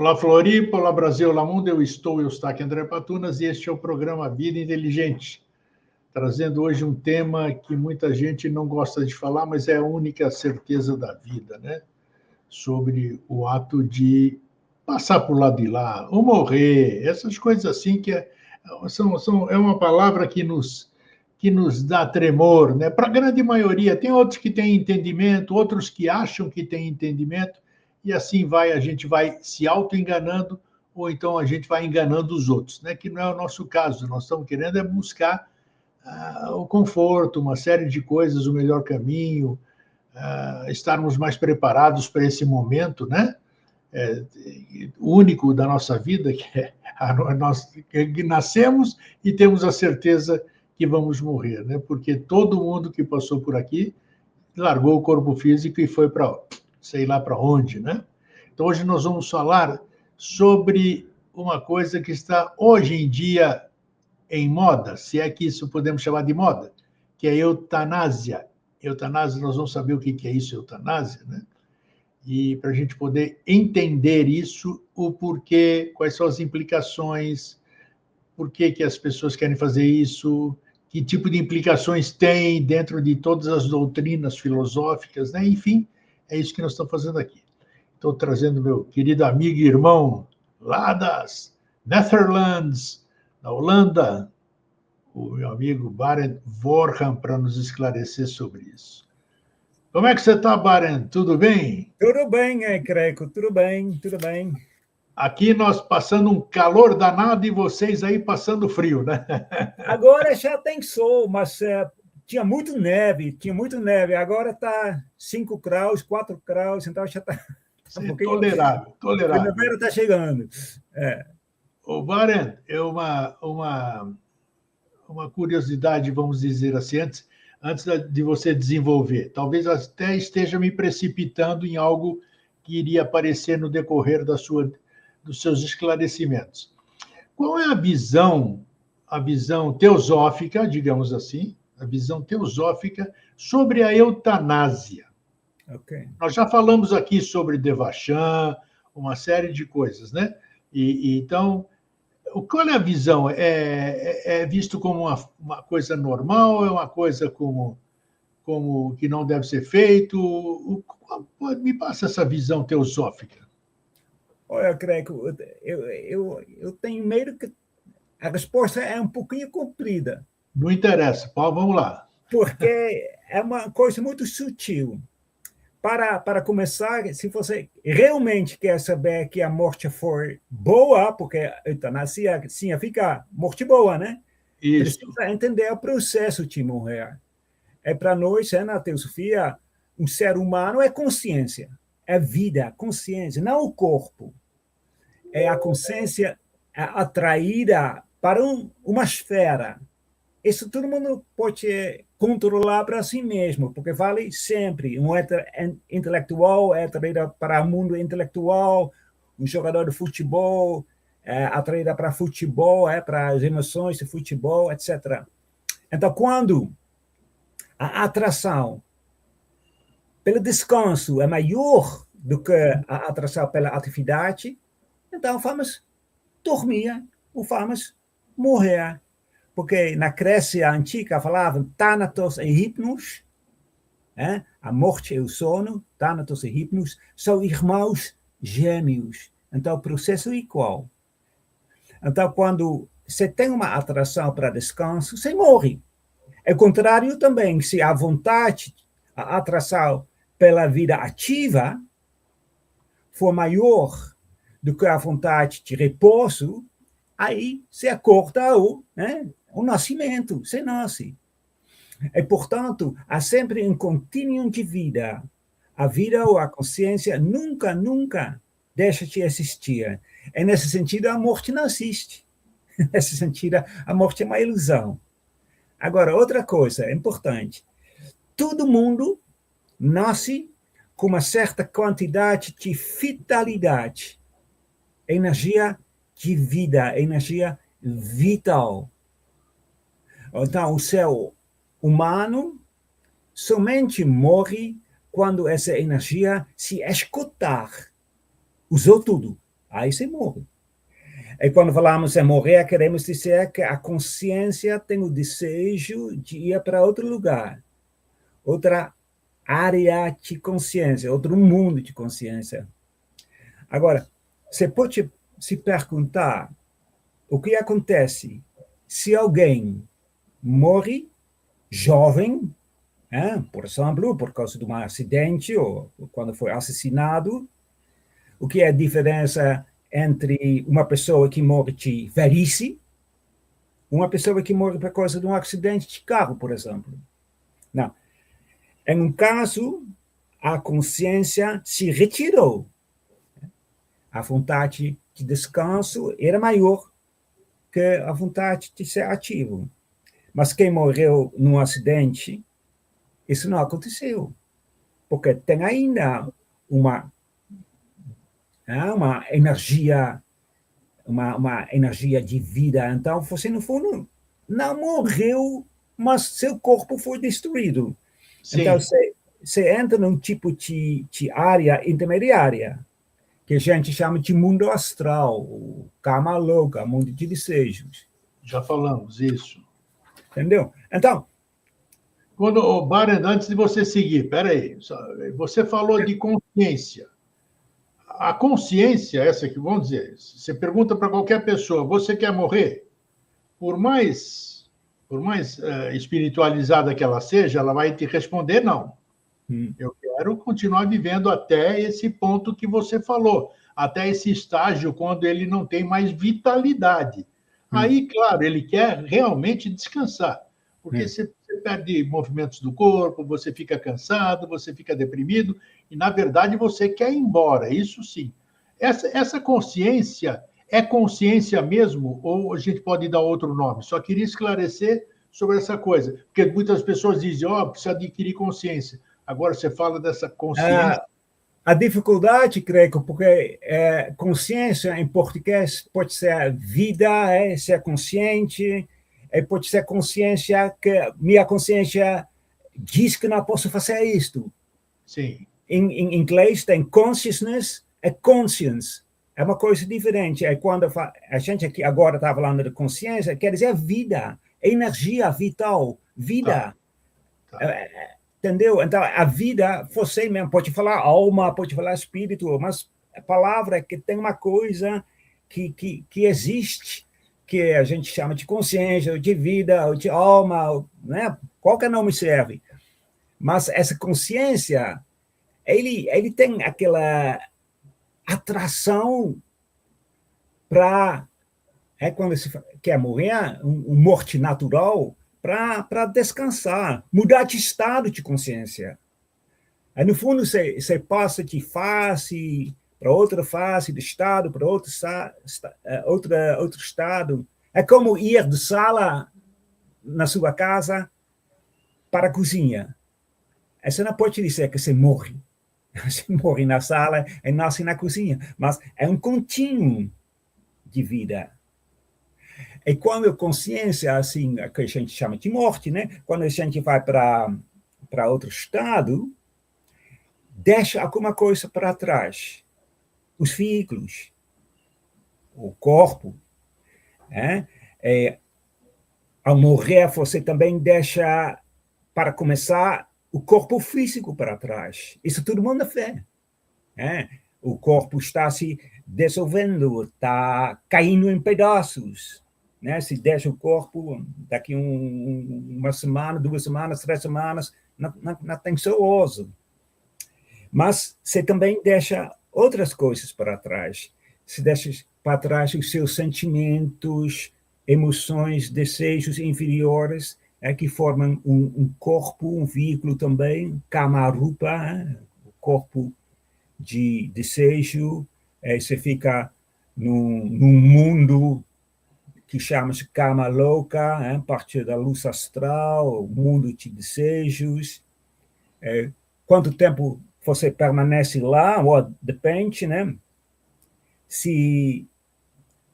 Olá, Floripa, olá, Brasil, olá, mundo. Eu estou aqui, André Patunas, e este é o programa Vida Inteligente, trazendo hoje um tema que muita gente não gosta de falar, mas é a única certeza da vida, né? Sobre o ato de passar por lá de lá, ou morrer, essas coisas assim é uma palavra que nos dá tremor, né? Para a grande maioria, tem outros que têm entendimento, outros que acham que têm entendimento, e assim vai, a gente vai se auto-enganando, ou então a gente vai enganando os outros, né? Que não é o nosso caso. Nós estamos querendo é buscar o conforto, uma série de coisas, o melhor caminho, estarmos mais preparados para esse momento, né? Único da nossa vida, que é nós que nascemos e temos a certeza que vamos morrer, né? Porque todo mundo que passou por aqui largou o corpo físico e foi para sei lá para onde, né? Então hoje nós vamos falar sobre uma coisa que está hoje em dia em moda, se é que isso podemos chamar de moda, que é a eutanásia. Eutanásia, nós vamos saber o que é isso, eutanásia, né? E para a gente poder entender isso, o porquê, quais são as implicações, por que as pessoas querem fazer isso, que tipo de implicações tem dentro de todas as doutrinas filosóficas, né? Enfim, é isso que nós estamos fazendo aqui. Estou trazendo meu querido amigo e irmão lá das Netherlands, da Holanda, o meu amigo Barend Vorham, para nos esclarecer sobre isso. Como é que você está, Barend? Tudo bem? Tudo bem, Greco, tudo bem, tudo bem. Aqui nós passando um calor danado e vocês aí passando frio, né? Agora já tem sol, mas tinha muito neve. Agora está 5 graus, 4 graus, então já está um pouquinho... Tolerável, tolerável. A primavera está chegando. O Barend, é uma curiosidade, vamos dizer assim, antes de você desenvolver. Talvez até esteja me precipitando em algo que iria aparecer no decorrer dos seus esclarecimentos. Qual é a visão teosófica, digamos assim, a visão teosófica sobre a eutanásia? Okay. Nós já falamos aqui sobre Devachan, uma série de coisas, né? Então, qual é a visão? É visto como uma coisa normal? É uma coisa como que não deve ser feito? Me passa essa visão teosófica. Olha, Greco, eu tenho medo que a resposta é um pouquinho comprida. Não interessa, vamos lá. Porque é uma coisa muito sutil. Para começar, se você realmente quer saber que a morte for boa, porque a eutanásia significa morte boa, né? Isso. Precisa entender o processo de morrer. Para nós, na teosofia, um ser humano é consciência, é vida, consciência, não o corpo. É a consciência atraída para uma esfera. Isso todo mundo pode controlar para si mesmo, porque vale sempre. Um intelectual é atraído para o mundo intelectual, um jogador de futebol é atraído para futebol, para as emoções de futebol, etc. Então, quando a atração pelo descanso é maior do que a atração pela atividade, então vamos dormir ou vamos morrer. Porque na Grécia antiga falavam Thanatos e Hypnos, a morte e o sono, Thanatos e Hypnos, são irmãos gêmeos. Então, o processo é igual. Então, quando você tem uma atração para descanso, você morre. É o contrário também, se a vontade, a atração pela vida ativa for maior do que a vontade de repouso, aí você acorda o nascimento, você nasce. E, portanto, há sempre um contínuo de vida. A vida ou a consciência nunca deixa de existir. E, nesse sentido, a morte não existe. Nesse sentido, a morte é uma ilusão. Agora, outra coisa importante. Todo mundo nasce com uma certa quantidade de vitalidade, energia de vida, energia vital. Então, o ser humano somente morre quando essa energia se esgotar. Usou tudo. Aí você morre. E quando falamos em morrer, queremos dizer que a consciência tem o desejo de ir para outro lugar, outra área de consciência, outro mundo de consciência. Agora, você pode se perguntar o que acontece se alguém morre jovem, por exemplo, por causa de um acidente ou quando foi assassinado. O que é a diferença entre uma pessoa que morre de velhice e uma pessoa que morre por causa de um acidente de carro, por exemplo? Não. Em um caso, a consciência se retirou. A vontade de descanso era maior que a vontade de ser ativo. Mas quem morreu num acidente, isso não aconteceu. Porque tem ainda uma energia, uma energia de vida. Então, você, no fundo, não morreu, mas seu corpo foi destruído. Sim. Então, você entra num tipo de área intermediária, que a gente chama de mundo astral, kama loka, mundo de desejos. Já falamos isso. Entendeu? Então... Quando, Barend, antes de você seguir, peraí, você falou de consciência. A consciência, essa que vamos dizer, você pergunta para qualquer pessoa, você quer morrer? Por mais espiritualizada que ela seja, ela vai te responder não. Eu quero continuar vivendo até esse ponto que você falou, até esse estágio quando ele não tem mais vitalidade. Aí, claro, ele quer realmente descansar, porque você perde movimentos do corpo, você fica cansado, você fica deprimido, e, na verdade, você quer ir embora, isso sim. Essa consciência é consciência mesmo, ou a gente pode dar outro nome? Só queria esclarecer sobre essa coisa, porque muitas pessoas dizem, precisa adquirir consciência. Agora você fala dessa consciência. A dificuldade, creio, porque consciência em português pode ser vida, ser consciente, pode ser consciência que minha consciência diz que não posso fazer isto. Sim. Em inglês tem consciousness e conscience. É uma coisa diferente. Quando a gente aqui agora está falando de consciência, quer dizer vida, energia vital, vida. Tá. Entendeu? Então, a vida, você mesmo pode falar alma, pode falar espírito, mas a palavra é que tem uma coisa que existe, que a gente chama de consciência, ou de vida, ou de alma, né? Qualquer nome serve. Mas essa consciência, ele tem aquela atração para, quando se quer morrer, um morte natural, para descansar, mudar de estado de consciência. Aí, no fundo, você passa de face para outra face, de estado para outro estado. É como ir de sala na sua casa para a cozinha. Você não pode dizer que você morre. Você morre na sala e nasce na cozinha. Mas é um contínuo de vida. E quando a consciência, assim, que a gente chama de morte, né? Quando a gente vai para outro estado, deixa alguma coisa para trás. Os veículos, o corpo. Ao morrer, você também deixa, para começar, o corpo físico para trás. Isso todo mundo vê. O corpo está se dissolvendo, está caindo em pedaços. Se deixa o corpo, daqui uma semana, 2 semanas, 3 semanas, não tem osso. Mas você também deixa outras coisas para trás. Você deixa para trás os seus sentimentos, emoções, desejos inferiores, que formam um corpo, um veículo também, kama-rupa, o corpo de desejo. Você fica num mundo que chama-se kama loka, a partir da luz astral, o mundo de desejos. Quanto tempo você permanece lá, depende, né? Se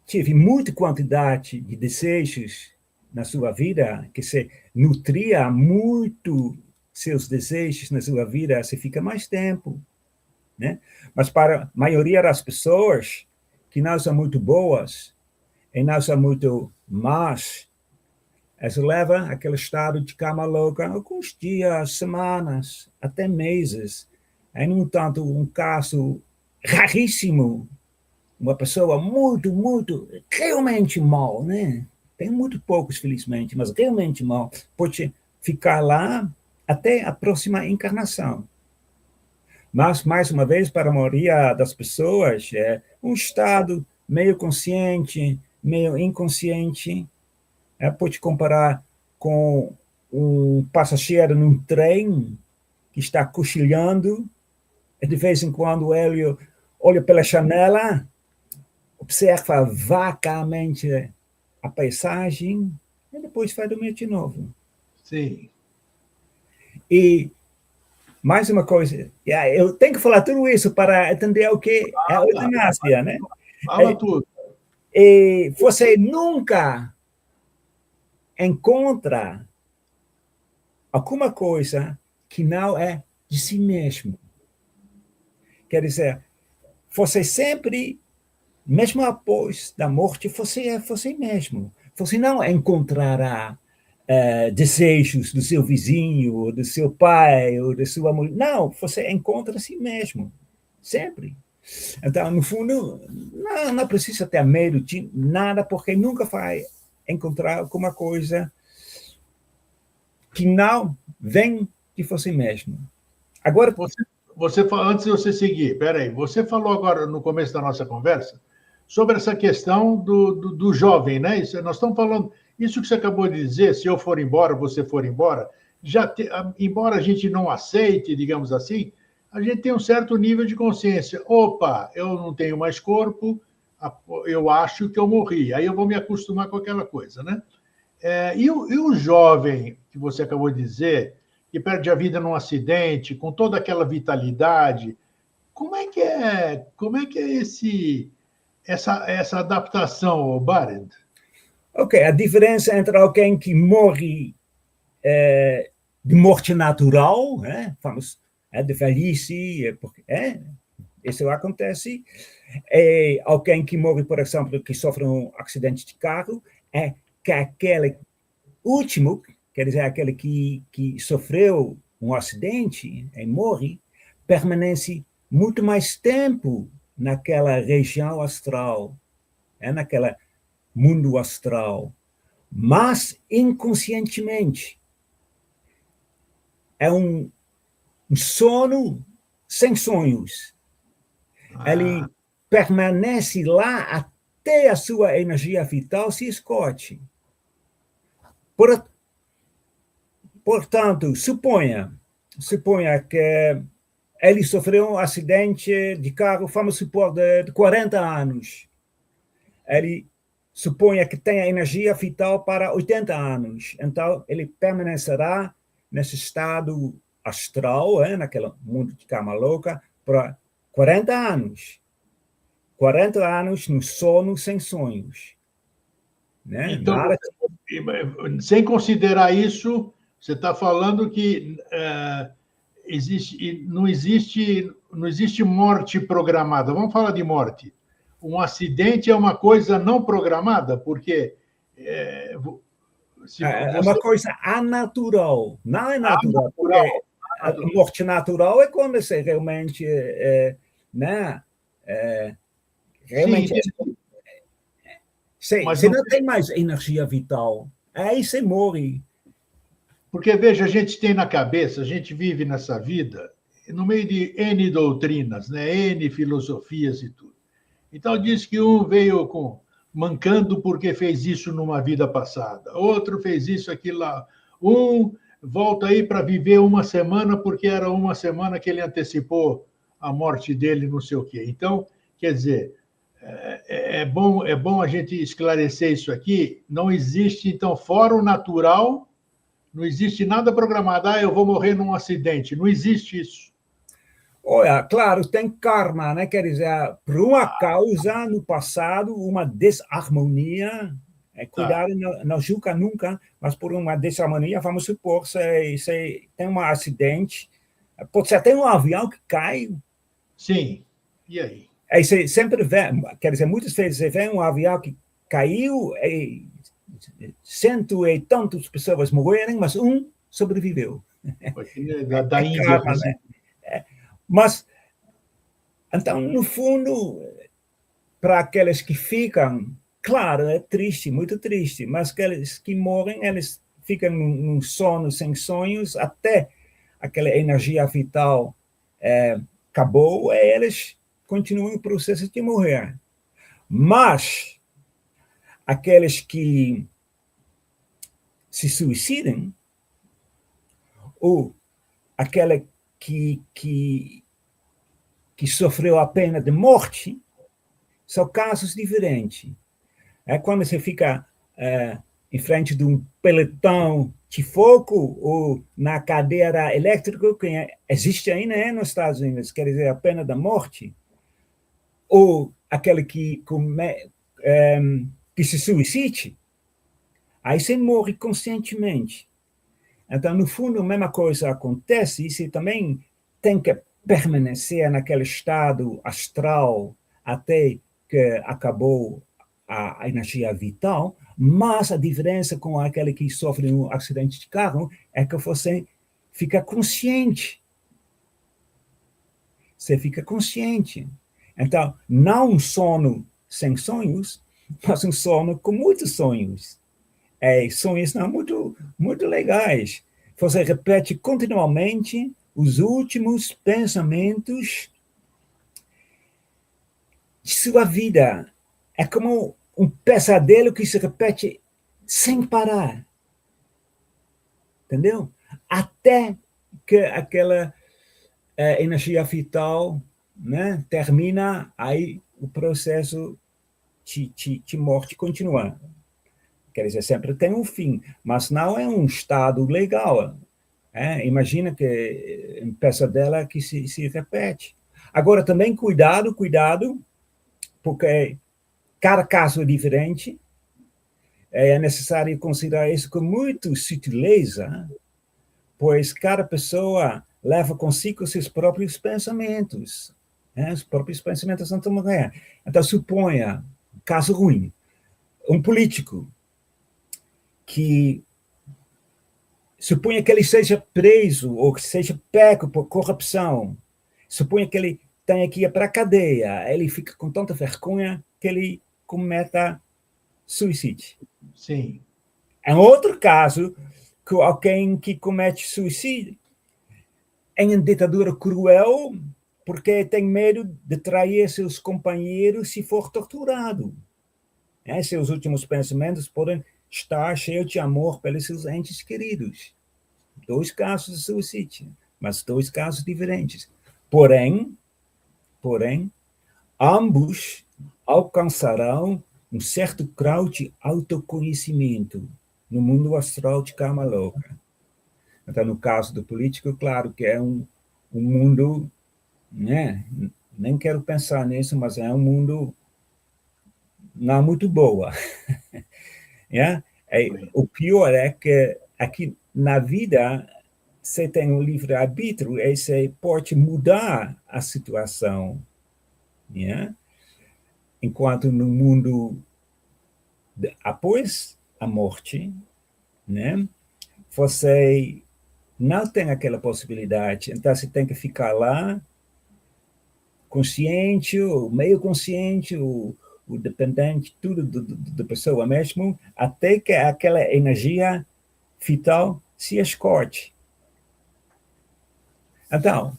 tive muita quantidade de desejos na sua vida, que você nutria muito seus desejos na sua vida, você fica mais tempo, né? Mas para a maioria das pessoas que não são muito boas e não são muito más, isso leva àquele estado de cama louca alguns dias, semanas, até meses. É, no entanto, um caso raríssimo, uma pessoa muito, realmente mal, né? Tem muito poucos, felizmente, mas realmente mal, pode ficar lá até a próxima encarnação. Mas, mais uma vez, para a maioria das pessoas, é um estado meio consciente, meio inconsciente. Pode comparar com um passageiro num trem que está cochilando, e de vez em quando ele olha pela janela, observa vagamente a paisagem e depois vai dormir de novo. Sim. E mais uma coisa, eu tenho que falar tudo isso para entender o que é a eutanásia, né? Fala tudo. E você nunca encontra alguma coisa que não é de si mesmo. Quer dizer, você sempre, mesmo após a morte, você é você mesmo. Você não encontrará desejos do seu vizinho, ou do seu pai, ou da sua mulher. Não, você encontra a si mesmo, sempre. Então, no fundo, não precisa ter medo de nada, porque nunca vai encontrar alguma coisa que não vem de você mesmo. Agora, antes de você seguir, peraí, você falou agora no começo da nossa conversa sobre essa questão do jovem, né? Nós estamos falando, isso que você acabou de dizer, se eu for embora, você for embora, embora a gente não aceite, digamos assim, a gente tem um certo nível de consciência. Opa, eu não tenho mais corpo, eu acho que eu morri. Aí eu vou me acostumar com aquela coisa, né? E o jovem que você acabou de dizer, que perde a vida num acidente, com toda aquela vitalidade, como é que é essa adaptação, Barend? Ok, a diferença entre alguém que morre de morte natural, vamos, de velhice, isso acontece, alguém que morre, por exemplo, que sofre um acidente de carro, é que aquele último, quer dizer, aquele que sofreu um acidente e morre, permanece muito mais tempo naquela região astral, naquela mundo astral, mas inconscientemente. É um sono sem sonhos. Ele permanece lá até a sua energia vital se esgote. Portanto, suponha que ele sofreu um acidente de carro, vamos supor, de 40 anos. Ele suponha que tem a energia vital para 80 anos. Então, ele permanecerá nesse estado astral, naquele mundo de cama louca, por 40 anos. 40 anos no sono sem sonhos. Né? Então, sem considerar isso, você está falando que não existe morte programada. Vamos falar de morte. Um acidente é uma coisa não programada, porque uma coisa anatural. Não é natural, porque a morte natural é quando você realmente, realmente você não tem mais energia vital. Aí você morre. Porque, veja, a gente tem na cabeça, a gente vive nessa vida no meio de N doutrinas, né? N filosofias e tudo. Então, diz que um veio mancando porque fez isso numa vida passada, outro fez isso, aquilo lá. Um volta aí para viver uma semana porque era uma semana que ele antecipou a morte dele, não sei o quê. Então, quer dizer, é bom a gente esclarecer isso aqui. Não existe, então, fora o natural, não existe nada programado. Eu vou morrer num acidente. Não existe isso. Olha, claro, tem karma, né? Quer dizer, por uma causa no passado, uma desarmonia, cuidado, não julga nunca, mas por uma desarmonia, vamos supor, você tem um acidente, pode ser até um avião que cai. Sim, e aí? Aí você sempre vê, quer dizer, muitas vezes você vê um avião que caiu e cento e tantas pessoas morreram, mas um sobreviveu. Da Índia, Karma, né? Mas, então, no fundo, para aqueles que ficam, claro, é triste, muito triste, mas aqueles que morrem, eles ficam num sono sem sonhos até aquela energia vital acabou, e eles continuam o processo de morrer. Mas aqueles que se suicidam, ou aquele que sofreu a pena de morte, são casos diferentes. É quando você fica em frente de um pelotão de fogo ou na cadeira elétrica, que existe ainda nos Estados Unidos, quer dizer, a pena da morte, ou aquele que se suicide, aí você morre conscientemente. Então, no fundo, a mesma coisa acontece, e você também tem que permanecer naquele estado astral até que acabou a energia vital, mas a diferença com aquele que sofre um acidente de carro é que você fica consciente. Você fica consciente. Então, não um sono sem sonhos, mas um sono com muitos sonhos. Sonhos não muito, muito legais. Você repete continuamente os últimos pensamentos de sua vida. É como um pesadelo que se repete sem parar. Entendeu? Até que aquela energia vital, né, termina, aí o processo de morte continua. Quer dizer, sempre tem um fim, mas não é um estado legal. Imagina que um pesadelo que se repete. Agora, também cuidado, porque cada caso é diferente. É necessário considerar isso com muita sutileza, pois cada pessoa leva consigo seus próprios pensamentos. Os próprios pensamentos não estão reais. Então, suponha, caso ruim, um político que suponha que ele seja preso ou que seja pego por corrupção, suponha que ele tenha que ir para a cadeia, ele fica com tanta vergonha que ele cometa suicídio. Sim. É um outro caso que alguém que comete suicídio em uma ditadura cruel porque tem medo de trair seus companheiros se for torturado. Seus últimos pensamentos podem estar cheios de amor pelos seus entes queridos. 2 casos de suicídio, mas 2 casos diferentes. Porém, ambos alcançarão um certo grau de autoconhecimento no mundo astral de Karma Loka. Então, no caso do político, claro que é um mundo, né? Nem quero pensar nisso, mas é um mundo não muito boa. O pior é que aqui na vida você tem um livre-arbítrio e você pode mudar a situação. Enquanto no mundo após a morte, você não tem aquela possibilidade. Então, você tem que ficar lá, consciente, ou meio consciente, o dependente, tudo da pessoa mesmo, até que aquela energia vital se escorte. Então,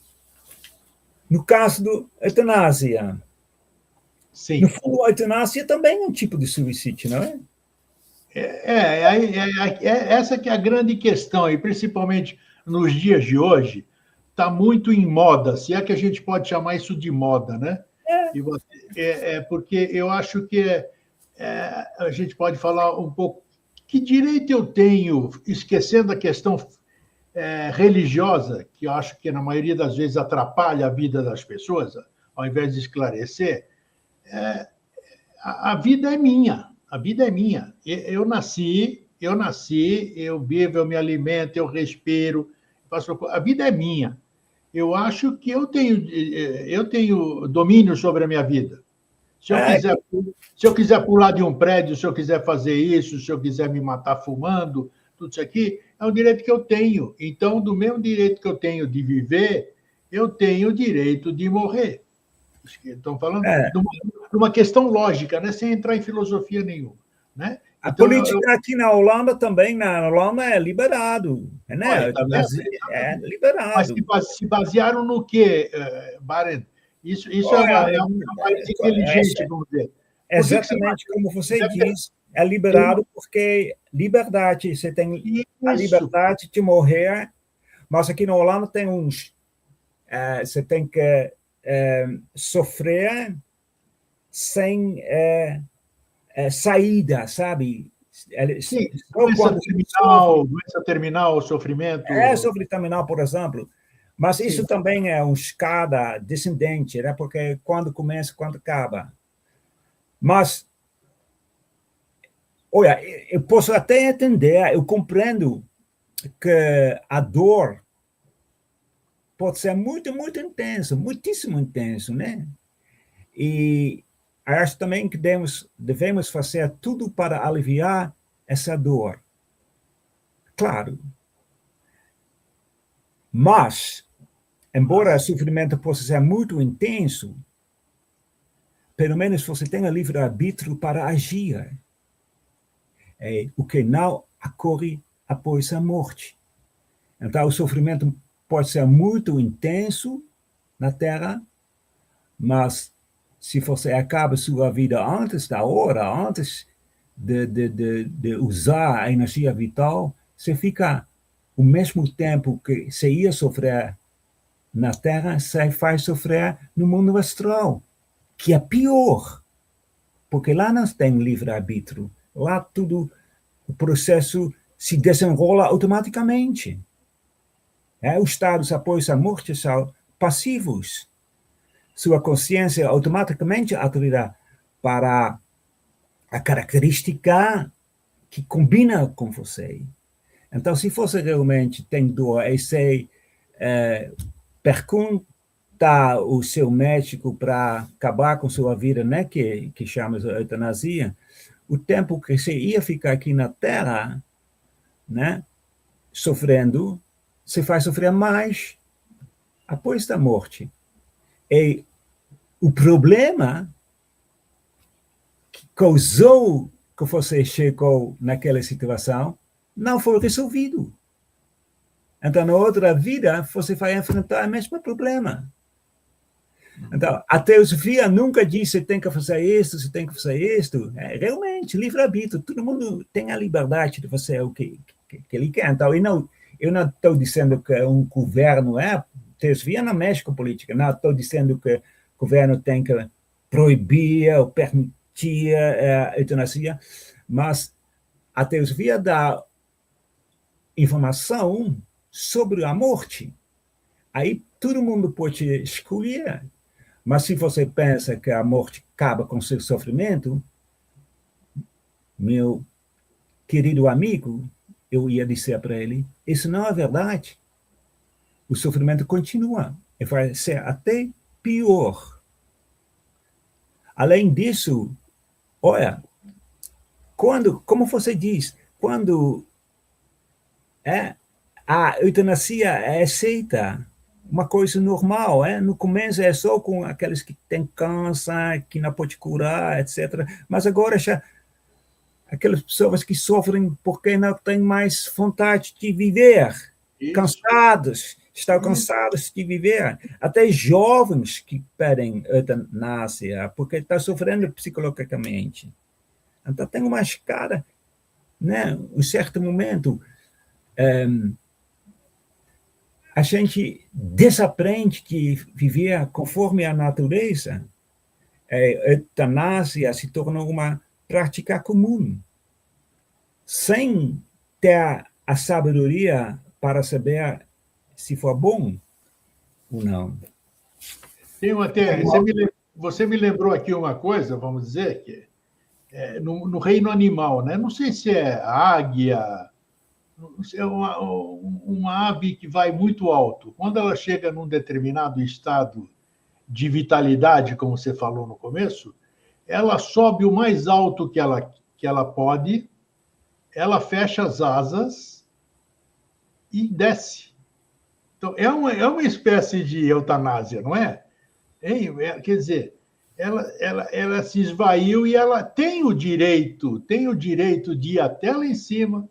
no caso da eutanásia, Sim. no fundo, a eutanásia também é um tipo de suicídio, não é? Essa que é a grande questão, e principalmente nos dias de hoje, está muito em moda, se é que a gente pode chamar isso de moda, né? Porque eu acho que a gente pode falar um pouco que direito eu tenho, esquecendo a questão religiosa, que eu acho que na maioria das vezes atrapalha a vida das pessoas, ao invés de esclarecer, a vida é minha. A vida é minha. Eu nasci, eu vivo, eu me alimento, eu respiro. A vida é minha. eu acho que eu tenho domínio sobre a minha vida. Se eu quiser pular de um prédio, se eu quiser fazer isso, se eu quiser me matar fumando, tudo isso aqui, é um direito que eu tenho. Então, do mesmo direito que eu tenho de viver, eu tenho o direito de morrer. Estão falando de uma questão lógica, né? Sem entrar em filosofia nenhuma. Né? A política aqui na Holanda também, na Holanda é liberado, né? Olha, tá é liberado. Mas se basearam no quê, Barent? Isso é um país inteligente, vamos dizer. Exatamente como você diz, é liberado porque liberdade, você tem a liberdade de morrer, mas aqui na Holanda tem você tem que sofrer sem saída, sabe? Sim, doença terminal, sofrimento. Sofrimento terminal, por exemplo. Mas isso também é uma escada descendente, né? Porque quando começa, quando acaba. Mas, olha, eu posso até entender, eu compreendo que a dor pode ser muito, muito intenso, muitíssimo intenso, né? E acho também que devemos fazer tudo para aliviar essa dor. Claro. Mas, embora o sofrimento possa ser muito intenso, pelo menos você tem o livre-arbítrio para agir. O que não ocorre após a morte. Então, o sofrimento pode ser muito intenso na Terra, mas se você acaba sua vida antes da hora, antes de usar a energia vital, você fica, ao mesmo tempo que você ia sofrer na Terra, você faz sofrer no mundo astral, que é pior, porque lá não tem livre-arbítrio, lá tudo, o processo se desenrola automaticamente. Os estados após a morte são passivos. Sua consciência automaticamente atrairá para a característica que combina com você. Então, se você realmente tem dor e você pergunta ao seu médico para acabar com sua vida, né, que chama de eutanásia, o tempo que você ia ficar aqui na Terra, né, sofrendo, você vai sofrer mais após da morte. E o problema que causou que você chegou naquela situação não foi resolvido. Então, na outra vida, você vai enfrentar o mesmo problema. Então, a teosofia nunca diz você tem que fazer isso, você tem que fazer isto. Realmente, livre-arbítrio, todo mundo tem a liberdade de fazer o que ele quer. Então, eu não estou dizendo que um governo teosofia não mexe com política, não estou dizendo que o governo tem que proibir ou permitir a eutanásia, mas a teosofia dá informação sobre a morte. Aí todo mundo pode escolher. Mas se você pensa que a morte acaba com seu sofrimento, meu querido amigo, eu ia dizer para ele, isso não é verdade. O sofrimento continua e vai ser até pior. Além disso, olha, como você diz, quando a eutanásia é aceita, uma coisa normal, no começo é só com aqueles que têm câncer, que não pode curar, etc. Mas agora já aquelas pessoas que sofrem porque não têm mais vontade de viver, estão cansados de viver. Até jovens que pedem eutanásia porque estão sofrendo psicologicamente. Então tem uma escada, né? Um certo momento a gente desaprende de viver conforme a natureza. A eutanásia se torna uma prática comum, sem ter a sabedoria para saber se for bom ou não. Você me lembrou aqui uma coisa, vamos dizer, que no reino animal, né? Não sei se é águia, uma ave que vai muito alto, quando ela chega num determinado estado de vitalidade, como você falou no começo, ela sobe o mais alto que ela pode, ela fecha as asas e desce. Então, é uma espécie de eutanásia, não é? Quer dizer, ela se esvaiu e ela tem o direito de ir até lá em cima,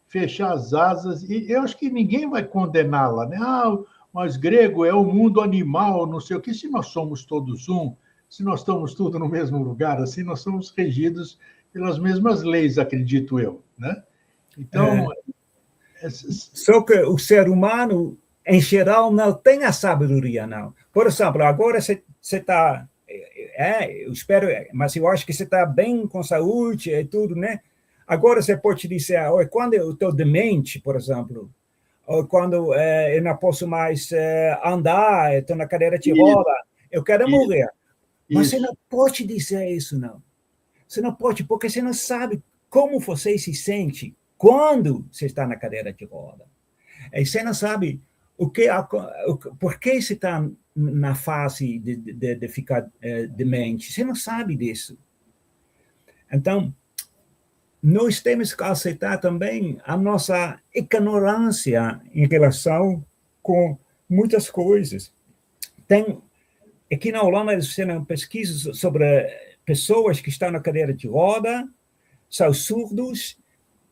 fechar as asas, e eu acho que ninguém vai condená-la, né? Ah, mas grego é o mundo animal, não sei o quê. Se nós somos todos um, se nós estamos todos no mesmo lugar, assim, nós somos regidos pelas mesmas leis, acredito eu, né? Então, só que o ser humano, em geral, não tem a sabedoria, não. Por exemplo, agora você está... eu espero, mas eu acho que você está bem com saúde e tudo, né? Agora você pode dizer, quando eu estou demente, por exemplo, ou quando eu não posso mais andar, estou na cadeira de roda, eu quero morrer. Mas você não pode dizer isso, não. Você não pode, porque você não sabe como você se sente quando você está na cadeira de roda. E você não sabe por que você está na fase de ficar demente. Você não sabe disso. Então, nós temos que aceitar também a nossa ignorância em relação com muitas coisas. Aqui na Holanda, eles fizeram pesquisas sobre pessoas que estão na cadeira de roda, são surdos,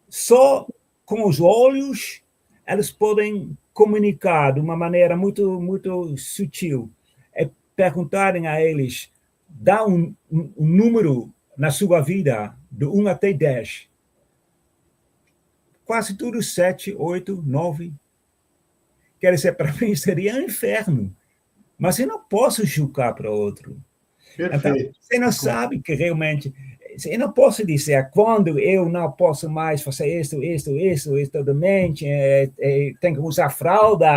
só com os olhos eles podem comunicar de uma maneira muito, muito sutil. É perguntarem a eles, dá um número na sua vida, de 1 até 10. Quase tudo 7, 8, 9. Quer dizer, para mim seria um inferno. Mas eu não posso julgar para outro. Perfeito. Então, você não sabe que realmente... Eu não posso dizer, quando eu não posso mais fazer isso, demente, tenho que usar fralda,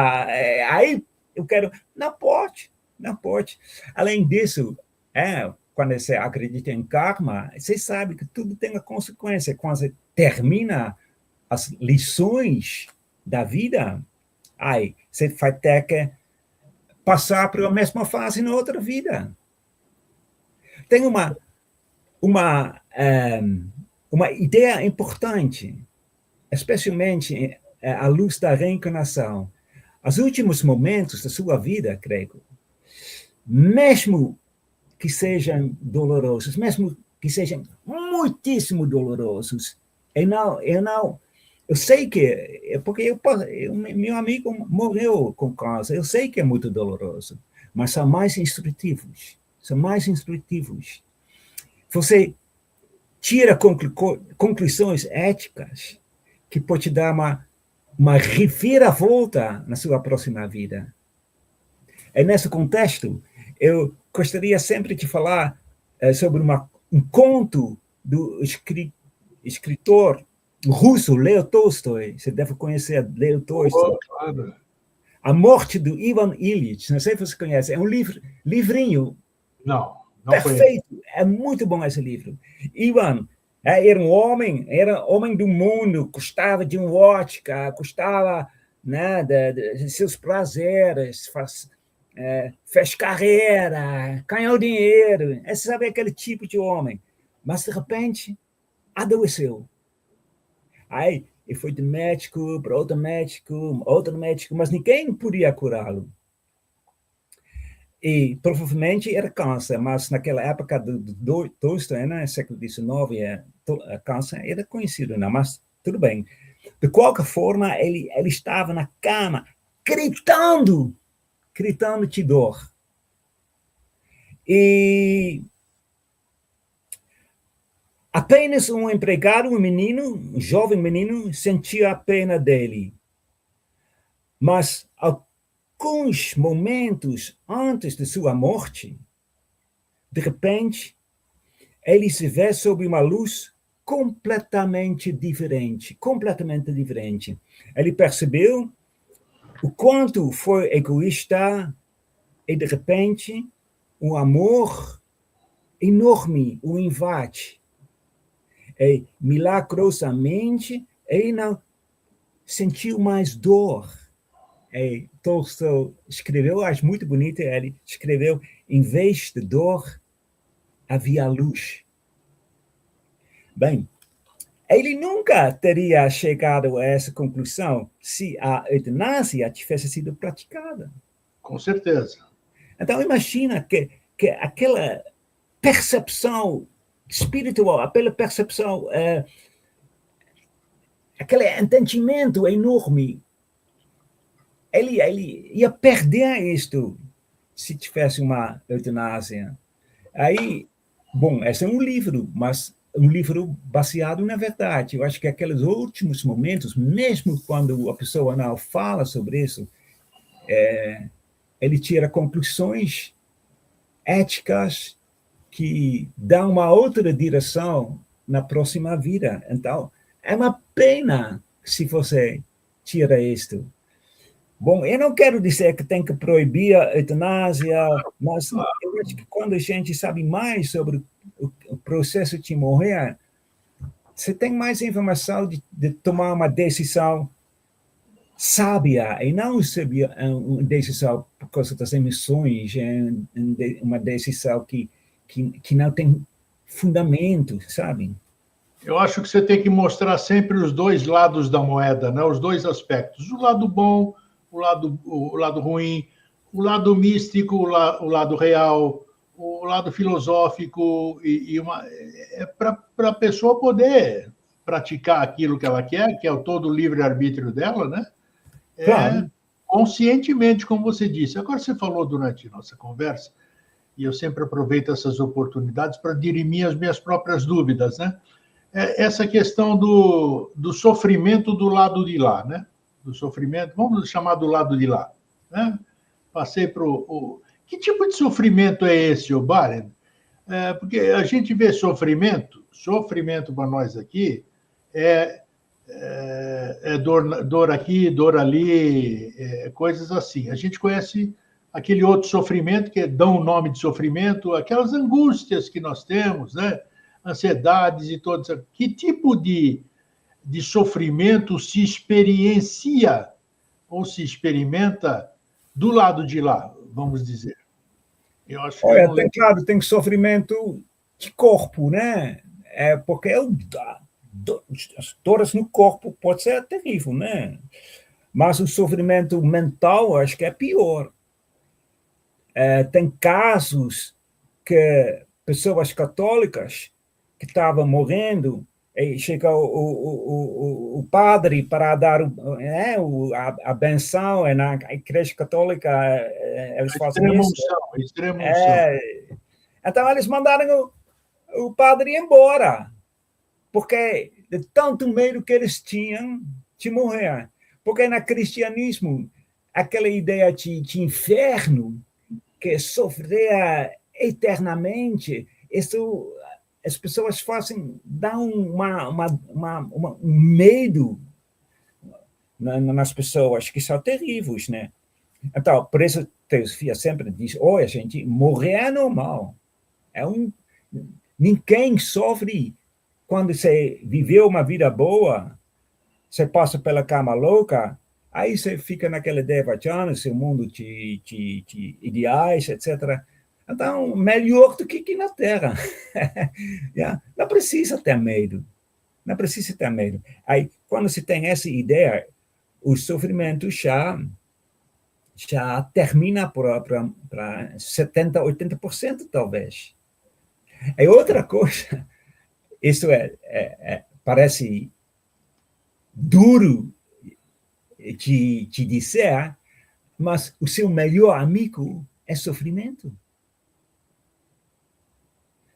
aí eu quero... Não pode. Além disso, quando você acredita em karma, você sabe que tudo tem uma consequência. Quando você termina as lições da vida, aí você vai ter que passar por a mesma fase na outra vida. Tem uma ideia importante, especialmente à luz da reencarnação. Os últimos momentos da sua vida, Grego, mesmo que sejam dolorosos, mesmo que sejam muitíssimo dolorosos, eu sei que, porque meu amigo morreu com câncer, eu sei que é muito doloroso, mas são mais instrutivos. Você tira conclusões éticas que pode dar uma reviravolta na sua próxima vida. E nesse contexto, eu gostaria sempre de falar sobre um conto do escritor russo, Leo Tolstói. Você deve conhecer Leo Tolstói. Claro. A Morte do Ivan Ilyich. Não sei se você conhece. É um livrinho. Não perfeito. conheço. É muito bom esse livro. Ivan era homem do mundo, gostava de um vodka, gostava, né, de seus prazeres, fez carreira, ganhou dinheiro. Sabe aquele tipo de homem. Mas, de repente, adoeceu. Aí ele foi de médico para outro médico, mas ninguém podia curá-lo. E provavelmente era câncer, mas naquela época do Tolstói, né, século XIX, câncer era conhecido, não, mas tudo bem. De qualquer forma, ele estava na cama, gritando de dor. E apenas um empregado, um jovem menino, sentia a pena dele. Mas alguns momentos antes de sua morte, de repente, ele se vê sob uma luz completamente diferente. Ele percebeu o quanto foi egoísta e, de repente, um amor enorme o invade. E, milagrosamente, ele não sentiu mais dor. Tolstói escreveu, acho muito bonito, ele escreveu, em vez de dor, havia luz. Bem, ele nunca teria chegado a essa conclusão se a eutanásia tivesse sido praticada. Com certeza. Então, imagina que aquela percepção espiritual, aquela percepção, aquele entendimento enorme, ele ia perder isto se tivesse uma eutanásia. Aí, bom, esse é um livro, mas um livro baseado na verdade. Eu acho que aqueles últimos momentos, mesmo quando a pessoa não fala sobre isso, ele tira conclusões éticas que dão uma outra direção na próxima vida. Então, é uma pena se você tira isto. Bom, eu não quero dizer que tem que proibir a eutanásia, mas eu acho que quando a gente sabe mais sobre o processo de morrer, você tem mais informação de tomar uma decisão sábia, e não uma decisão por causa das emoções, uma decisão que não tem fundamento, sabe? Eu acho que você tem que mostrar sempre os dois lados da moeda, né? Os dois aspectos. O lado bom, o lado ruim, o lado místico, o lado real, o lado filosófico, para a pessoa poder praticar aquilo que ela quer, que é o todo o livre-arbítrio dela, né? Claro. Conscientemente, como você disse. Agora, você falou durante nossa conversa, e eu sempre aproveito essas oportunidades para dirimir as minhas próprias dúvidas, né? Essa questão do sofrimento do lado de lá, né? Do sofrimento, vamos chamar do lado de lá, né? Passei para o... Que tipo de sofrimento é esse, Baren? Porque a gente vê sofrimento para nós aqui é dor aqui, dor ali, coisas assim. A gente conhece aquele outro sofrimento que dão o nome de sofrimento, aquelas angústias que nós temos, né? Ansiedades e todas. Que tipo de sofrimento se experiencia ou se experimenta do lado de lá, vamos dizer? Eu acho que olha, claro, tem sofrimento de corpo, né? Porque as dores no corpo pode ser terrível, né? Mas o sofrimento mental, eu acho que é pior. Tem casos que pessoas católicas que estavam morrendo, e chega o padre para dar a benção, na igreja católica eles fazem isso. Extrema unção. Então eles mandaram o padre embora, porque de tanto medo que eles tinham de morrer. Porque no cristianismo, aquela ideia de inferno, que sofrer eternamente, isso as pessoas dão um medo nas pessoas que são terríveis, né? Então, por isso, a teosofia sempre diz, olha, gente, morrer é normal. Ninguém sofre quando você viveu uma vida boa, você passa pela cama louca, aí você fica naquela ideia vajana, seu mundo de ideais, etc. Então, melhor do que aqui na Terra. Não precisa ter medo. Não precisa ter medo. Aí, quando se tem essa ideia, o sofrimento já termina para 70%, 80%, talvez. É outra coisa. Isso parece duro de dizer, mas o seu melhor amigo é sofrimento.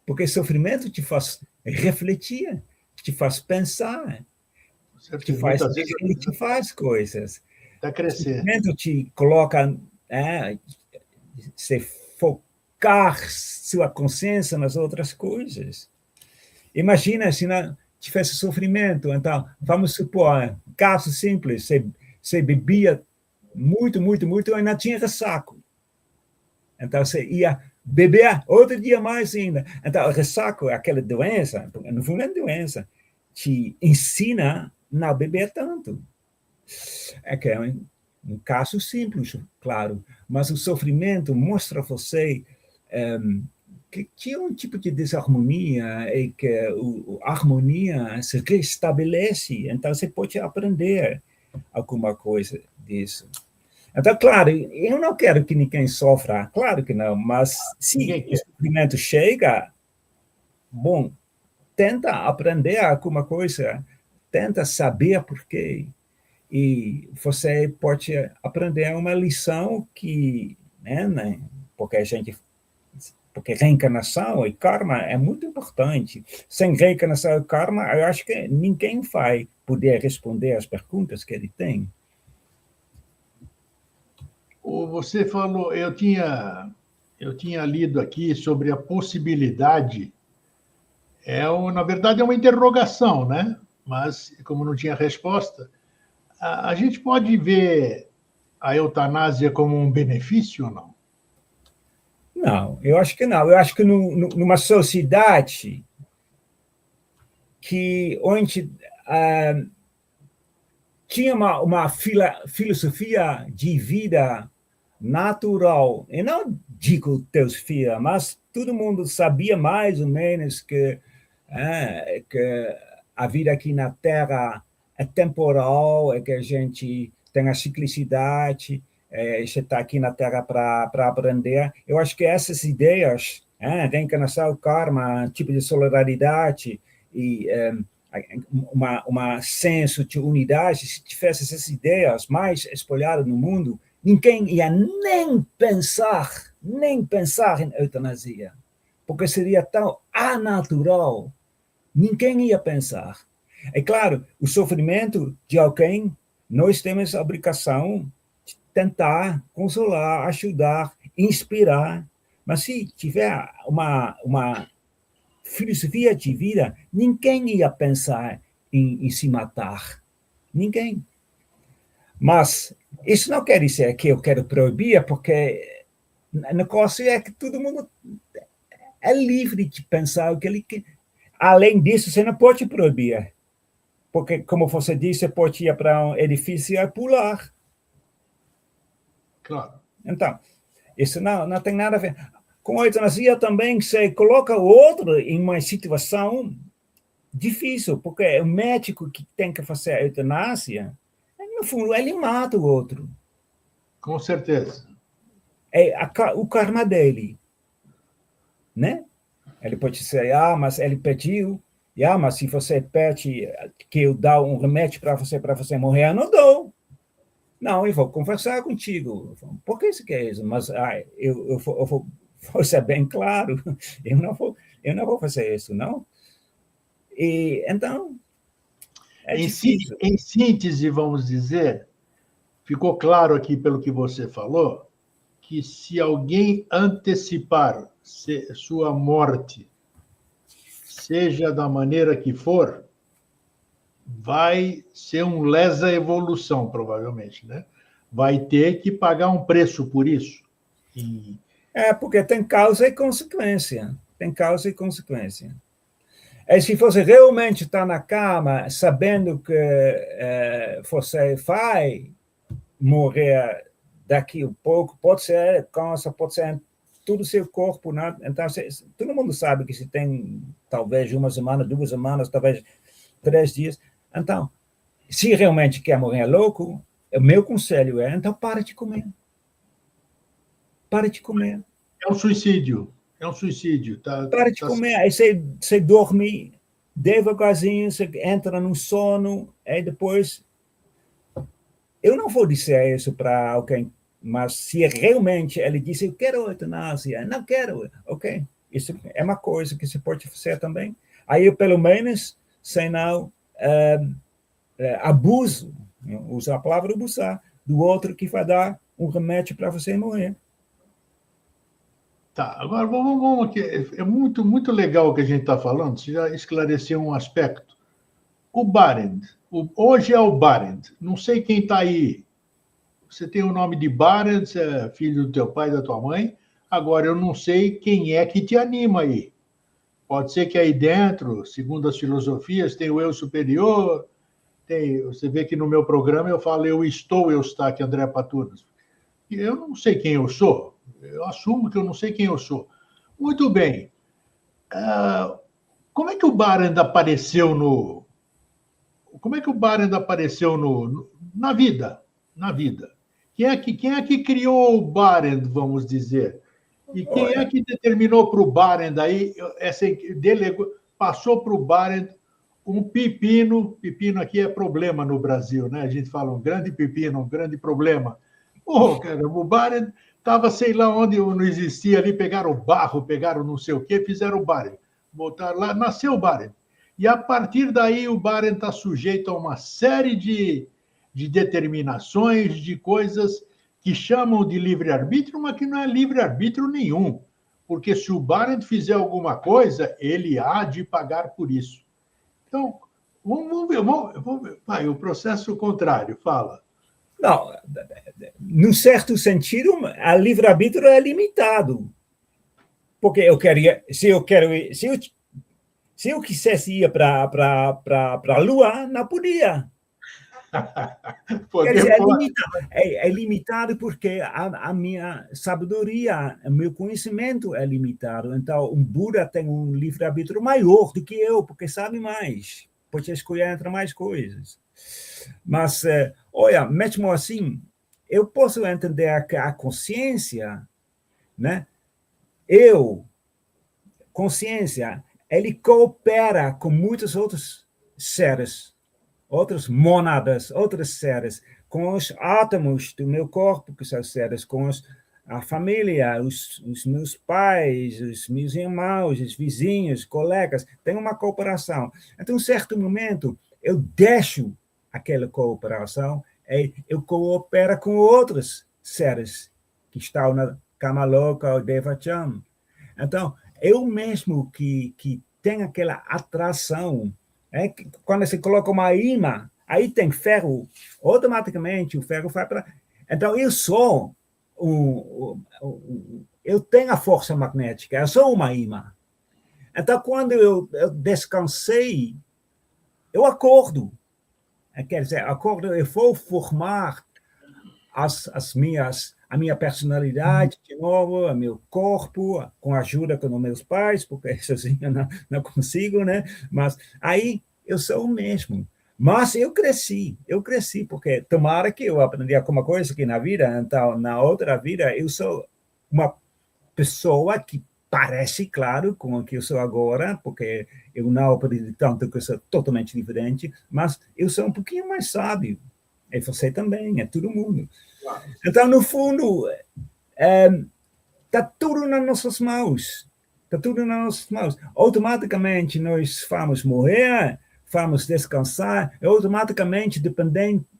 Porque sofrimento te faz refletir, te faz pensar, te faz coisas. Até crescer. Sofrimento te coloca, se focar sua consciência nas outras coisas. Imagina se não tivesse sofrimento. Então, vamos supor, caso simples, você bebia muito, muito, muito e não tinha ressaco. Então, você ia beber outro dia mais ainda. Então, o ressaco é aquela doença, no fundo é doença, te ensina a não beber tanto. É que é um caso simples, claro, mas o sofrimento mostra a você que tinha um tipo de desarmonia e que a harmonia se restabelece, então você pode aprender alguma coisa disso. Então, claro, eu não quero que ninguém sofra, claro que não, mas se o sofrimento chega, bom, tenta aprender alguma coisa, tenta saber por quê. E você pode aprender uma lição que, né, porque reencarnação e karma é muito importante. Sem reencarnação e karma, eu acho que ninguém vai poder responder as perguntas que ele tem. Você falou, eu tinha lido aqui sobre a possibilidade, na verdade é uma interrogação, né? Mas como não tinha resposta, a gente pode ver a eutanásia como um benefício ou não? Não, eu acho que não. Eu acho que numa sociedade onde tinha uma filosofia de vida natural, e não digo teosofia, mas todo mundo sabia mais ou menos que a vida aqui na Terra é temporal, é que a gente tem a ciclicidade, você está aqui na Terra para aprender. Eu acho que essas ideias, reencarnação, karma, tipo de solidariedade e uma senso de unidade, se tivesse essas ideias mais espalhadas no mundo, ninguém ia nem pensar em eutanásia, porque seria tão anatural. Ninguém ia pensar. É claro, o sofrimento de alguém, nós temos a obrigação de tentar consolar, ajudar, inspirar, mas se tiver uma filosofia de vida, ninguém ia pensar em se matar. Ninguém. Mas isso não quer dizer que eu quero proibir, porque o negócio é que todo mundo é livre de pensar o que ele quer. Além disso, você não pode proibir, porque, como você disse, você pode ir para um edifício e pular. Claro. Então, isso não tem nada a ver. Com a eutanásia também, você coloca o outro em uma situação difícil, porque é o médico que tem que fazer a eutanásia, no fundo, ele mata o outro. Com certeza. É o karma dele, né? Ele pode dizer, mas ele pediu, mas se você pede que eu dê um remédio para você morrer, eu não dou. Não, eu vou conversar contigo. Por que você quer isso? Mas eu vou ser bem claro, eu não vou fazer isso, não. E, então, é difícil. Em síntese, vamos dizer, ficou claro aqui pelo que você falou, que se alguém antecipar sua morte, seja da maneira que for, vai ser um lesa evolução, provavelmente, né? Vai ter que pagar um preço por isso. Porque tem causa e consequência. Tem causa e consequência. E se você realmente está na cama sabendo que você vai morrer daqui a pouco, pode ser câncer, pode ser todo o seu corpo, né? Então, todo mundo sabe que se tem talvez 1 semana, 2 semanas, talvez 3 dias. Então, se realmente quer morrer louco, o meu conselho é, então, para de comer. Para de comer. É um suicídio. É um suicídio. Para de comer. Aí você dorme devagarzinho, você entra no sono, aí depois... Eu não vou dizer isso para alguém, mas se realmente ele disse, eu quero eutanásia, não quero, ok. Isso é uma coisa que você pode fazer também. Aí eu, pelo menos, sem não abuso, usar a palavra abusar, do outro que vai dar um remédio para você morrer. Tá, agora vamos aqui. É muito, muito legal o que a gente está falando, você já esclareceu um aspecto. O Barend, hoje é o Barend, não sei quem está aí. Você tem o nome de Barend, você é filho do teu pai e da tua mãe, agora eu não sei quem é que te anima aí. Pode ser que aí dentro, segundo as filosofias, tem o eu superior, Você vê que no meu programa eu falo eu estou Eustáquio André Patunas. Eu não sei quem eu sou. Eu assumo que eu não sei quem eu sou. Muito bem. Como é que o Barend apareceu no... Como é que o Barend apareceu na vida? Na vida. Quem é que criou o Barend, vamos dizer? E quem é que determinou para o Barend aí, passou para o Barend um pepino aqui é problema no Brasil, né? A gente fala um grande pepino, um grande problema. Caramba, o Barend estava, sei lá onde não existia ali, pegaram barro, pegaram não sei o quê, fizeram o Barend. Botaram lá, nasceu o Barend. E a partir daí o Barend está sujeito a uma série de determinações, de coisas que chamam de livre-arbítrio, mas que não é livre-arbítrio nenhum. Porque se o Barend fizer alguma coisa, ele há de pagar por isso. Então, vamos ver. Vai, o processo contrário, fala. Não, num certo sentido, o livre-arbítrio é limitado. Porque se eu quisesse ir para a Lua, não podia. Quer dizer, é limitado porque a minha sabedoria, o meu conhecimento é limitado. Então, um Buda tem um livre-arbítrio maior do que eu, porque sabe mais, pode escolher entre mais coisas. Mas, olha, mesmo assim, eu posso entender que a consciência, né? Consciência, ele coopera com muitos outros seres, outras monadas, outros seres, com os átomos do meu corpo, que são seres, com a família, os meus pais, os meus irmãos, os vizinhos, colegas, tem uma cooperação. Então, em um certo momento, eu deixo aquela cooperação e eu coopero com outros seres que estão na Kamaloka ou Devachan. Então, eu mesmo que tenho aquela atração. Quando você coloca uma imã, aí tem ferro, automaticamente o ferro vai para... Então, eu tenho a força magnética, eu sou uma imã. Então, quando eu descansei, eu acordo. Quer dizer, eu vou formar a minha personalidade de novo, o meu corpo, com a ajuda dos meus pais, porque sozinho não consigo, né? Mas aí eu sou o mesmo. Mas eu cresci, porque tomara que eu aprendi alguma coisa aqui na vida, então na outra vida eu sou uma pessoa que parece, claro, com o que eu sou agora, porque eu não aprendi tanto que eu sou totalmente diferente, mas eu sou um pouquinho mais sábio. E você também, é todo mundo. Então, no fundo, está tudo nas nossas mãos. Está tudo nas nossas mãos. Automaticamente, nós vamos morrer, vamos descansar, e automaticamente,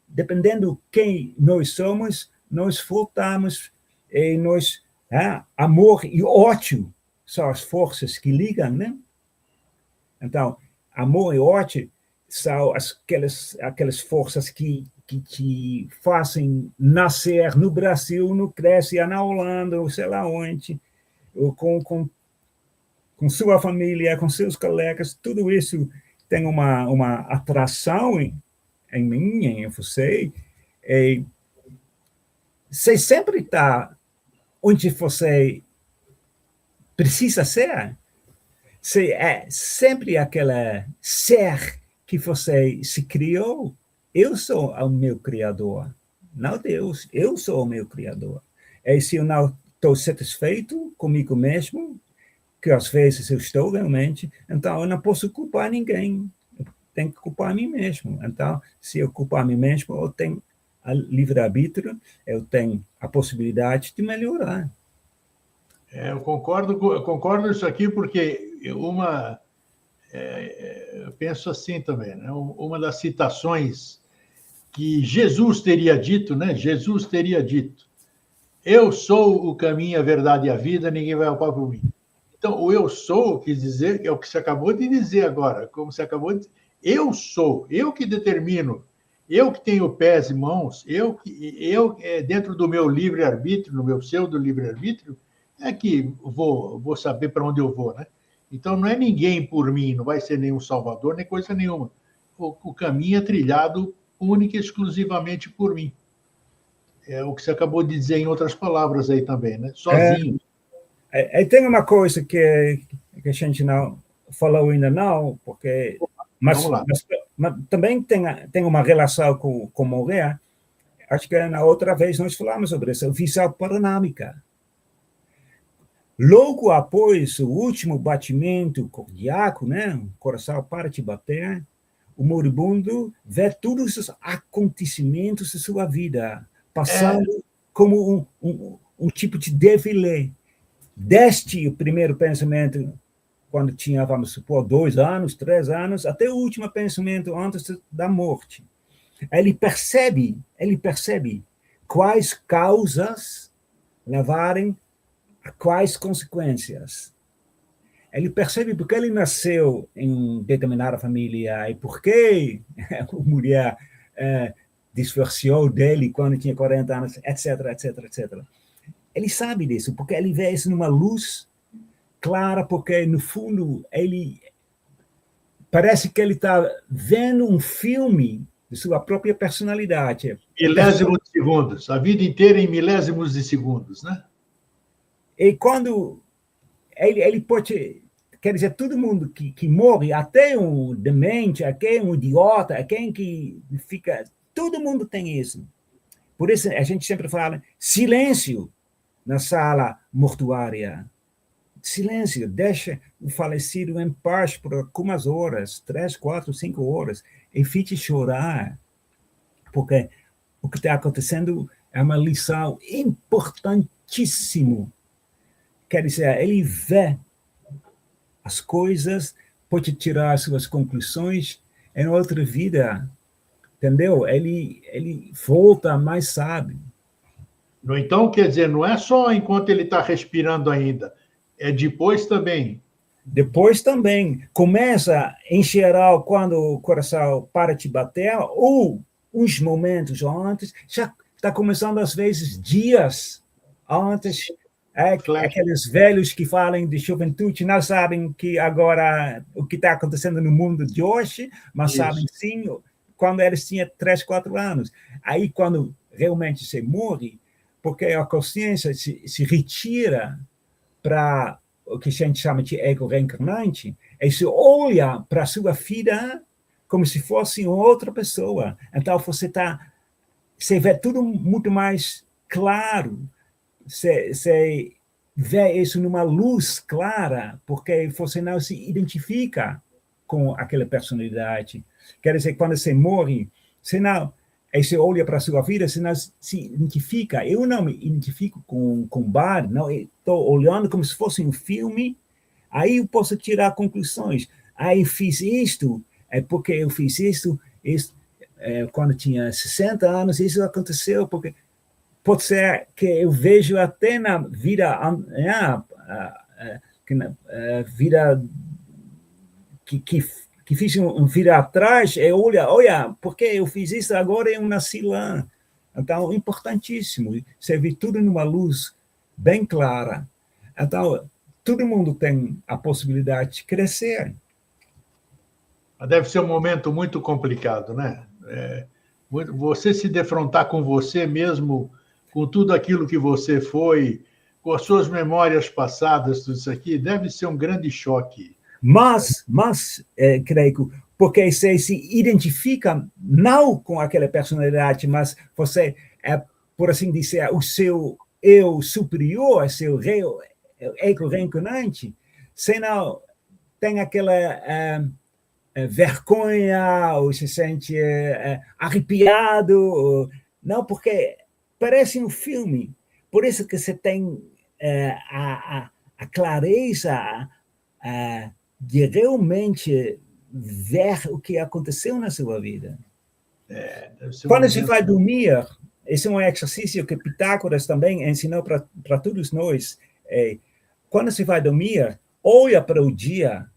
dependendo quem nós somos, nós voltamos e nós... amor e ódio são as forças que ligam, né? Então, amor e ódio são aquelas forças que te fazem nascer no Brasil, no Grécia, na Holanda, ou sei lá onde, ou com sua família, com seus colegas, tudo isso tem uma atração em mim, em você. E você sempre está onde você precisa ser. Você é sempre aquele ser que você se criou. Eu sou o meu criador, não Deus. Eu sou o meu criador. E se eu não estou satisfeito comigo mesmo, que às vezes eu estou realmente, então eu não posso culpar ninguém. Eu tenho que culpar a mim mesmo. Então, se eu culpar a mim mesmo, eu tenho livre-arbítrio, eu tenho a possibilidade de melhorar. Eu concordo isso aqui, porque eu penso assim também, né? Uma das citações que Jesus teria dito, né? Jesus teria dito: eu sou o caminho, a verdade e a vida, ninguém vai ao Pai por mim. Então, o eu sou quis dizer, é o que você acabou de dizer agora, como você acabou de dizer, eu sou, eu que determino, eu que tenho pés e mãos, eu dentro do meu livre-arbítrio, no meu pseudo-livre-arbítrio, é que vou saber para onde eu vou, né? Então, não é ninguém por mim, não vai ser nenhum salvador, nem coisa nenhuma. o caminho é trilhado única e exclusivamente por mim. É o que você acabou de dizer em outras palavras aí também, né? Sozinho. Tem uma coisa que a gente não falou ainda não, porque mas também tem uma relação com Morrer. Acho que na outra vez nós falamos sobre isso, a visão panorâmica. Logo após o último batimento cardíaco, né, o coração para de bater, o moribundo vê todos os acontecimentos de sua vida passando como um tipo de défilé. Desde o primeiro pensamento, quando tinha, vamos supor, 2 anos, 3 anos, até o último pensamento antes da morte. Ele percebe quais causas levarem a quais consequências. Ele percebe porque ele nasceu em determinada família e por que a mulher divorciou dele quando tinha 40 anos, etc, etc, etc. Ele sabe disso, porque ele vê isso numa luz clara, porque, no fundo, ele parece que ele está vendo um filme de sua própria personalidade. Milésimos de segundos, a vida inteira em milésimos de segundos, né? E quando ele pode, quer dizer, todo mundo que morre, até um demente, até um idiota, até que fica, todo mundo tem isso. Por isso a gente sempre fala, silêncio na sala mortuária. Silêncio, deixa o falecido em paz por algumas horas, 3, 4, 5 horas, e fique chorar, porque o que está acontecendo é uma lição importantíssima. Quer dizer, ele vê as coisas, pode tirar suas conclusões em outra vida, entendeu? Ele volta mais sábio. No então, quer dizer, não é só enquanto ele está respirando ainda, é depois também. Depois também começa, em geral, quando o coração para de bater, ou uns momentos antes, já está começando, às vezes, dias antes. Aqueles velhos que falam de juventude não sabem que agora o que está acontecendo no mundo de hoje, mas sabem sim quando eles tinham 3, 4 anos. Aí, quando realmente se morre, porque a consciência se retira para o que a gente chama de ego reencarnante, e se olha para a sua vida como se fosse outra pessoa. Então, você vê tudo muito mais claro, você vê isso numa luz clara, porque você não se identifica com aquela personalidade. Quer dizer, quando você morre, você olha para a sua vida, você não se identifica. Eu não me identifico com o bar, não, estou olhando como se fosse um filme, aí eu posso tirar conclusões. Aí fiz isto, porque eu fiz isto quando tinha 60 anos, isso aconteceu porque pode ser que eu vejo até na vida, vida que fiz um vida atrás, e olha, porque eu fiz isso agora eu nasci lá. Então, importantíssimo, você vê tudo numa luz bem clara. Então, todo mundo tem a possibilidade de crescer. Deve ser um momento muito complicado, né? Você se defrontar com você mesmo, com tudo aquilo que você foi, com as suas memórias passadas, tudo isso aqui, deve ser um grande choque. Mas creio, porque você se identifica não com aquela personalidade, mas você é, por assim dizer, o seu eu superior, seu ego reencarnante, você não tem aquela vergonha, ou se sente arrepiado, não, porque parece um filme. Por isso que você tem a clareza de realmente ver o que aconteceu na sua vida. Quando você vai dormir, esse é um exercício que Pitágoras também ensinou para todos nós. Quando você vai dormir, olha para o dia,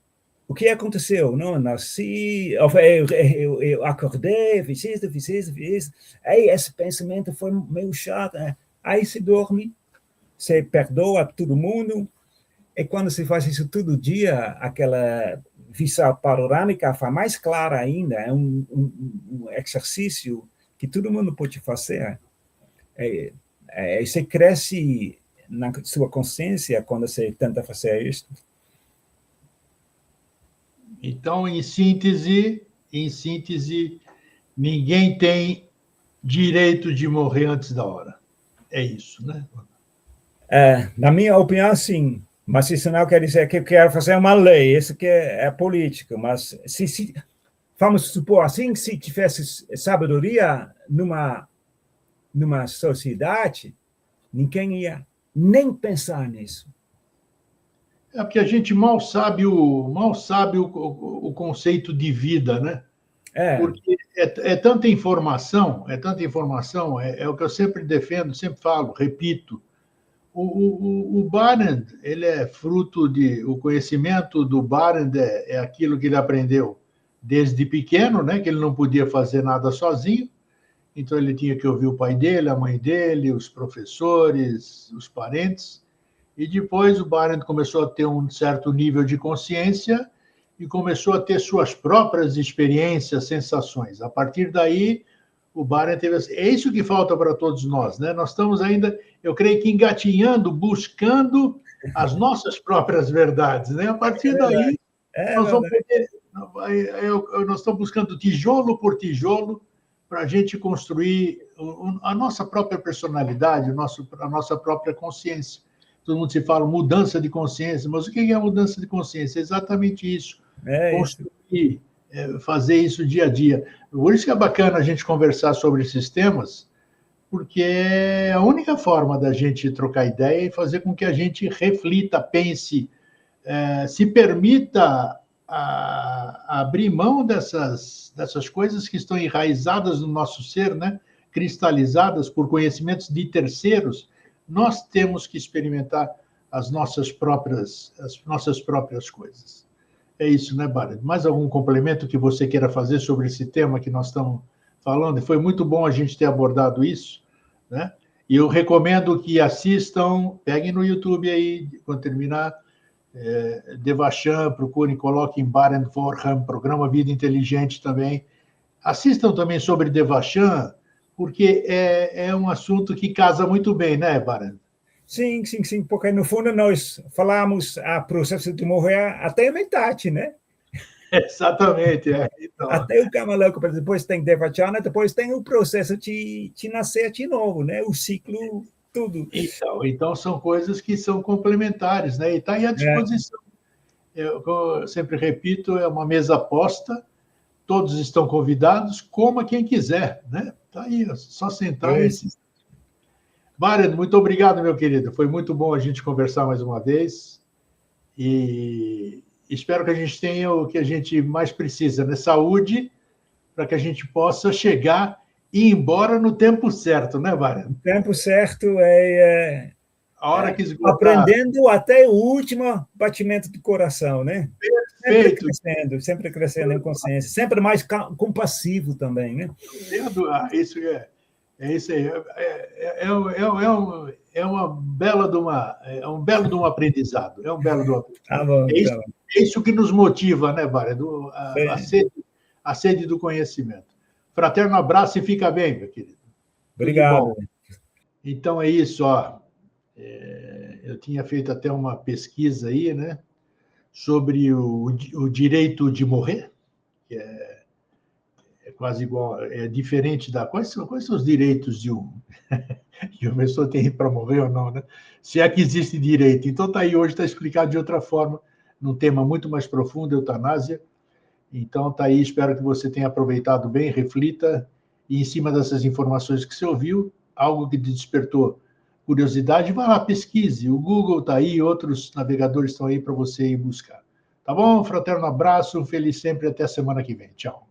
o que aconteceu? Não, nasci, eu acordei, fiz isso. Aí esse pensamento foi meio chato. Aí se dorme, você perdoa todo mundo, e quando você faz isso todo dia, aquela visão panorâmica fica mais clara ainda. É um exercício que todo mundo pode fazer. Você cresce na sua consciência quando você tenta fazer isso. Então, em síntese, ninguém tem direito de morrer antes da hora. É isso, né? Na minha opinião, sim. Mas isso não quer dizer que eu quero fazer uma lei. Isso que é política. Mas vamos supor assim, se tivesse sabedoria numa sociedade, ninguém ia nem pensar nisso. É porque a gente mal sabe o conceito de vida, né? Porque é tanta informação, é o que eu sempre defendo, sempre falo, repito. O Barend, ele é fruto o conhecimento do Barend é aquilo que ele aprendeu desde pequeno, né? Que ele não podia fazer nada sozinho, então ele tinha que ouvir o pai dele, a mãe dele, os professores, os parentes. E depois o Barend começou a ter um certo nível de consciência e começou a ter suas próprias experiências, sensações. A partir daí, o Barend teve... É isso que falta para todos nós, né? Nós estamos ainda, eu creio que engatinhando, buscando as nossas próprias verdades, né? A partir daí, nós estamos buscando tijolo por tijolo para a gente construir a nossa própria personalidade, a nossa própria consciência. Todo mundo se fala mudança de consciência, mas o que é mudança de consciência? É exatamente isso. Construir, fazer isso dia a dia. Por isso que é bacana a gente conversar sobre esses temas, porque é a única forma da gente trocar ideia e fazer com que a gente reflita, pense, se permita abrir mão dessas coisas que estão enraizadas no nosso ser, né? Cristalizadas por conhecimentos de terceiros. Nós temos que experimentar as nossas próprias coisas. É isso, né, Barend? Mais algum complemento que você queira fazer sobre esse tema que nós estamos falando? Foi muito bom a gente ter abordado isso, né? E eu recomendo que assistam, peguem no YouTube aí, quando terminar, Devachan, procurem, coloquem Barend Forham, programa Vida Inteligente também. Assistam também sobre Devachan, porque é um assunto que casa muito bem, né, Barend? Sim, porque no fundo nós falamos a processo de morrer até a metade, né? Exatamente, Então, até o Kamaloka, depois tem Devachan, depois tem o processo de nascer de novo, né? O ciclo, tudo. Então são coisas que são complementares, né? E está aí à disposição. Eu sempre repito, é uma mesa posta, todos estão convidados, coma quem quiser, né? Está aí, só sentar e assistir. Barend, muito obrigado, meu querido. Foi muito bom a gente conversar mais uma vez. E espero que a gente tenha o que a gente mais precisa, né? Saúde, para que a gente possa chegar e ir embora no tempo certo, né, Barend? O tempo certo a hora que esgotar. Aprendendo até o último batimento do coração, né? Perfeito. Sempre crescendo em consciência, sempre mais compassivo também, né? Isso isso aí. É um belo de um aprendizado. É um belo de um aprendizado. Tá bom, é isso que nos motiva, né, Barend? A sede do conhecimento. Fraterno abraço e fica bem, meu querido. Obrigado. Então é isso, ó. Eu tinha feito até uma pesquisa aí, né, sobre o direito de morrer, que é quase igual, é diferente da... Quais são os direitos de um? Que a pessoa tem para morrer ou não, né? Se é que existe direito. Então está aí, hoje está explicado de outra forma, num tema muito mais profundo, eutanásia. Então está aí, espero que você tenha aproveitado bem, reflita, e em cima dessas informações que você ouviu, algo que te despertou curiosidade, vá lá, pesquise. O Google está aí, outros navegadores estão aí para você ir buscar. Tá bom? Fraterno abraço, feliz sempre, até a semana que vem. Tchau.